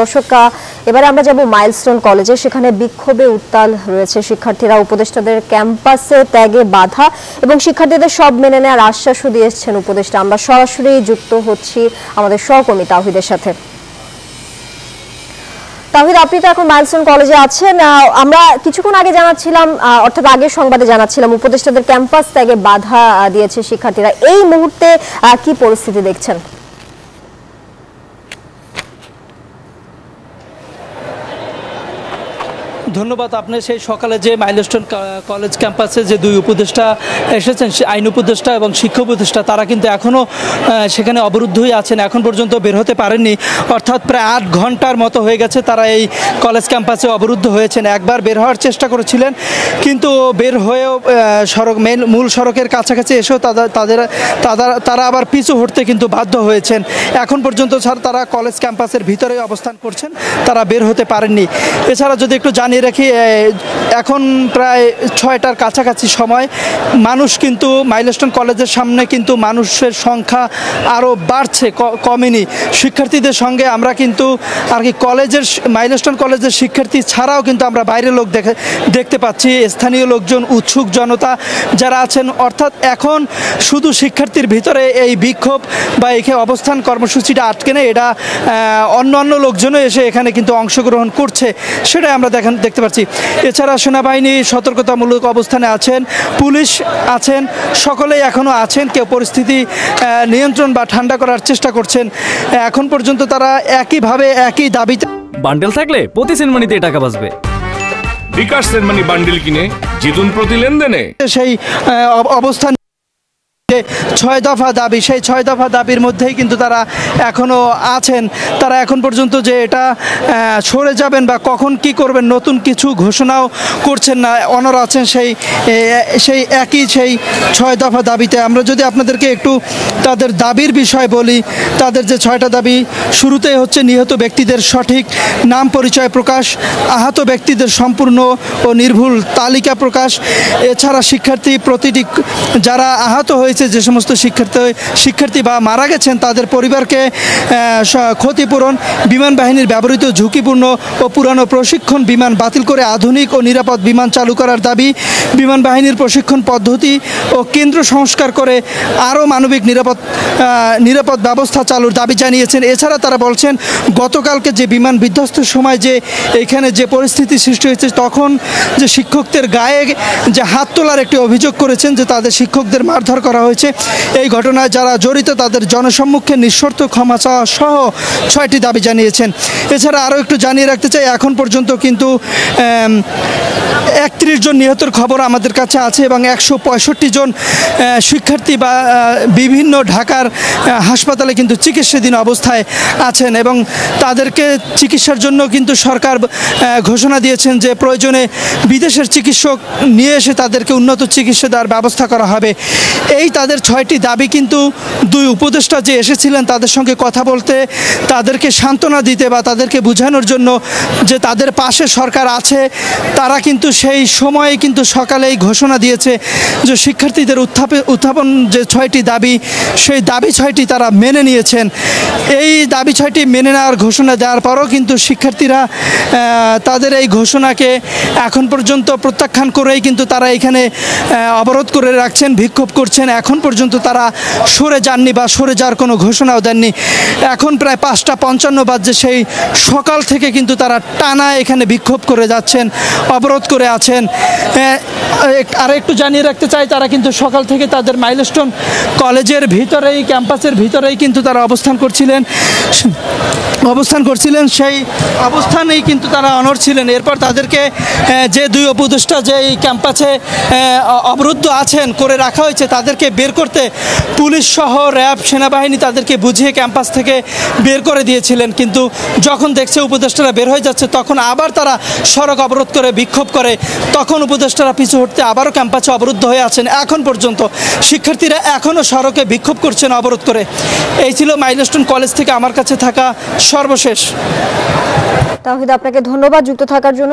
দর্শক, এবারে আমরা যাব মাইলস্টোন কলেজে। সেখানে বিক্ষোভে উত্তাল রয়েছে শিক্ষার্থীরা। উপদেষ্টাদের ক্যাম্পাসে ত্যাগে বাধা এবং শিক্ষার্থীদের সব মেনে নেওয়ার আশ্বাসও দিয়েছেন উপদেষ্টা। আমরা সরাসরি যুক্ত হচ্ছি আমাদের সহকর্মী তাওহিদের সাথে। তাওহিদ, আপনি তো এখন মাইলস্টোন কলেজে আছেন। আমরা কিছুক্ষণ আগে জানাচ্ছিলাম, অর্থাৎ আগের সংবাদে জানাচ্ছিলাম, উপদেষ্টাদের ক্যাম্পাস ত্যাগে বাধা দিয়েছে শিক্ষার্থীরা। এই মুহূর্তে কি পরিস্থিতি দেখছেন? ধন্যবাদ। আপনি সেই সকালে যে মাইলস্টোন কলেজ ক্যাম্পাসে যে দুই উপদেষ্টা এসেছেন, আইন উপদেষ্টা এবং শিক্ষা উপদেষ্টা, তারা কিন্তু এখনও সেখানে অবরুদ্ধই আছেন, এখন পর্যন্ত বের হতে পারেননি। অর্থাৎ প্রায় 8 ঘন্টার মতো হয়ে গেছে তারা এই কলেজ ক্যাম্পাসে অবরুদ্ধ হয়েছেন। একবার বের হওয়ার চেষ্টা করেছিলেন, কিন্তু বের হয়েও মূল সড়কের কাছাকাছি এসেও তারা আবার পিছু হটতে কিন্তু বাধ্য হয়েছেন। এখন পর্যন্ত তারা কলেজ ক্যাম্পাসের ভিতরেই অবস্থান করছেন, তারা বের হতে পারেননি। এছাড়া যদি একটু জানিয়ে রাখি, এখন প্রায় 6টার কাছাকাছি সময়। মানুষ কিন্তু মাইলস্টোন কলেজের সামনে কিন্তু মানুষের সংখ্যা আরও বাড়ছে, কমেনি। শিক্ষার্থীদের সঙ্গে আমরা কিন্তু আর কি মাইলস্টোন কলেজের শিক্ষার্থী ছাড়াও কিন্তু আমরা বাইরের লোক দেখতে পাচ্ছি, স্থানীয় লোকজন, উৎসুক জনতা যারা আছেন। অর্থাৎ এখন শুধু শিক্ষার্থীর ভিতরে এই বিক্ষোভ বা এখানে অবস্থান কর্মসূচিটা আটকে নেই, এটা অন্যান্য লোকজনও এসে এখানে কিন্তু অংশগ্রহণ করছে, সেটাই আমরা দেখতে পাচ্ছি। এছাড়া সেনাবাহিনী সতর্কতামূলক অবস্থানে আছেন, পুলিশ আছেন, সকলেই এখনও আছেন। কেউ পরিস্থিতি নিয়ন্ত্রণ বা ঠান্ডা করার চেষ্টা করছেন। এখন পর্যন্ত তারা একইভাবে একই দাবিতে। বান্ডেল থাকলে প্রতি সেনমানিতে টাকা বাঁচবে। বিকাশ সেনমানি বান্ডেল কিনে জিতুন প্রতি লেনদেনে। সেই অবস্থান 6 দফা দাবি, সেই 6 দফা দাবির মধ্যেই কিন্তু তারা এখনও আছেন। তারা এখন পর্যন্ত যে এটা সরে যাবেন বা কখন কি করবেন নতুন কিছু ঘোষণাও করছেন না, অনড় আছেন সেই 6 দফা দাবিতে। আমরা যদি আপনাদেরকে একটু তাদের দাবির বিষয় বলি, তাদের যে 6টা দাবি, শুরুতেই হচ্ছে নিহত ব্যক্তিদের সঠিক নাম পরিচয় প্রকাশ, আহত ব্যক্তিদের সম্পূর্ণ ও নির্ভুল তালিকা প্রকাশ। এছাড়া প্রতিটি যারা আহত হয়েছে, যে সমস্ত শিক্ষার্থী বা মারা গেছেন, তাদের পরিবারকে ক্ষতিপূরণ, বিমান বাহিনীর ব্যবহৃত ঝুঁকিপূর্ণ ও পুরানো প্রশিক্ষণ বিমান বাতিল করে আধুনিক ও নিরাপদ বিমান চালু করার দাবি, বিমান বাহিনীর প্রশিক্ষণ পদ্ধতি ও কেন্দ্র সংস্কার করে আরও মানবিক নিরাপদ ব্যবস্থা চালুর দাবি জানিয়েছেন। এছাড়া তারা বলছেন, গতকালকে যে বিমান বিধ্বস্তের সময় যে এখানে যে পরিস্থিতি সৃষ্টি হয়েছে, তখন যে শিক্ষকদের গায়ে যে হাত তোলার একটি অভিযোগ করেছেন, যে তাদের শিক্ষকদের মারধর করা হয়েছে। এই ঘটনায় যারা জড়িত তাদের জনসম্মুখে নিঃশর্ত ক্ষমা চাওয়া সহ 6টি দাবি জানিয়েছেন। এছাড়া আরও একটু জানিয়ে রাখতে চাই, এখন পর্যন্ত কিন্তু 31 জন নিহতের খবর আমাদের কাছে আছে এবং 165 জন শিক্ষার্থী বা বিভিন্ন ঢাকার হাসপাতালে কিন্তু চিকিৎসাধীন অবস্থায় আছেন এবং তাদেরকে চিকিৎসার জন্য কিন্তু সরকার ঘোষণা দিয়েছেন যে প্রয়োজনে বিদেশের চিকিৎসক নিয়ে এসে তাদেরকে উন্নত চিকিৎসা দেওয়ার ব্যবস্থা করা হবে। এই তাদের 6টি দাবি কিন্তু দুই উপদেষ্টা যে এসেছিলেন তাদের সঙ্গে কথা বলতে, তাদেরকে সান্ত্বনা দিতে বা তাদেরকে বোঝানোর জন্য যে তাদের পাশে সরকার আছে, তারা কিন্তু সেই সময়ে কিন্তু সকালেই ঘোষণা দিয়েছে যে শিক্ষার্থীদের উত্থাপন যে 6টি দাবি, সেই দাবি 6টি তারা মেনে নিয়েছেন। এই দাবি 6টি মেনে নেওয়ার ঘোষণা দেওয়ার পরও কিন্তু শিক্ষার্থীরা তাদের এই ঘোষণাকে এখন পর্যন্ত প্রত্যাখ্যান করেই কিন্তু তারা এখানে অবরোধ করে রাখছেন, বিক্ষোভ করছেন। এখন পর্যন্ত তারা সরে যাননি বা সরে যাওয়ার কোনো ঘোষণাও দেননি। এখন প্রায় 5টা 55 বাজে, সেই সকাল থেকে কিন্তু তারা টানা এখানে বিক্ষোভ করে যাচ্ছেন, অবরোধ করে আছেন। আর একটু জানিয়ে রাখতে চাই, তারা কিন্তু সকাল থেকে তাদের মাইলস্টোন কলেজের ভিতরেই, ক্যাম্পাসের ভিতরেই কিন্তু তারা অবস্থান করছিলেন। সেই অবস্থানেই কিন্তু তারা অনড় ছিলেন। এরপর তাদেরকে যে দুই উপদেষ্টা যে এই ক্যাম্পাসে অবরুদ্ধ আছেন, করে রাখা হয়েছে, তাদেরকে বের করতে পুলিশ সহ র্যাব, সেনাবাহিনী তাদেরকে বুঝিয়ে ক্যাম্পাস থেকে বের করে দিয়েছিলেন। কিন্তু যখন দেখছে উপদেষ্টারা বের হয়ে যাচ্ছে, তখন আবার তারা সড়ক অবরোধ করে বিক্ষোভ করে, তখন উপদেষ্টারা পিছু হটতে আবারও ক্যাম্পাসে অবরুদ্ধ হয়ে আছেন। এখন পর্যন্ত শিক্ষার্থীরা এখনও সড়কে বিক্ষোভ করছেন অবরোধ করে। এই ছিল মাইলস্টোন কলেজ থেকে আমার কাছে থাকা সর্বশেষ। তাওহিদ, আপনাকে ধন্যবাদ যুক্ত থাকার জন্য।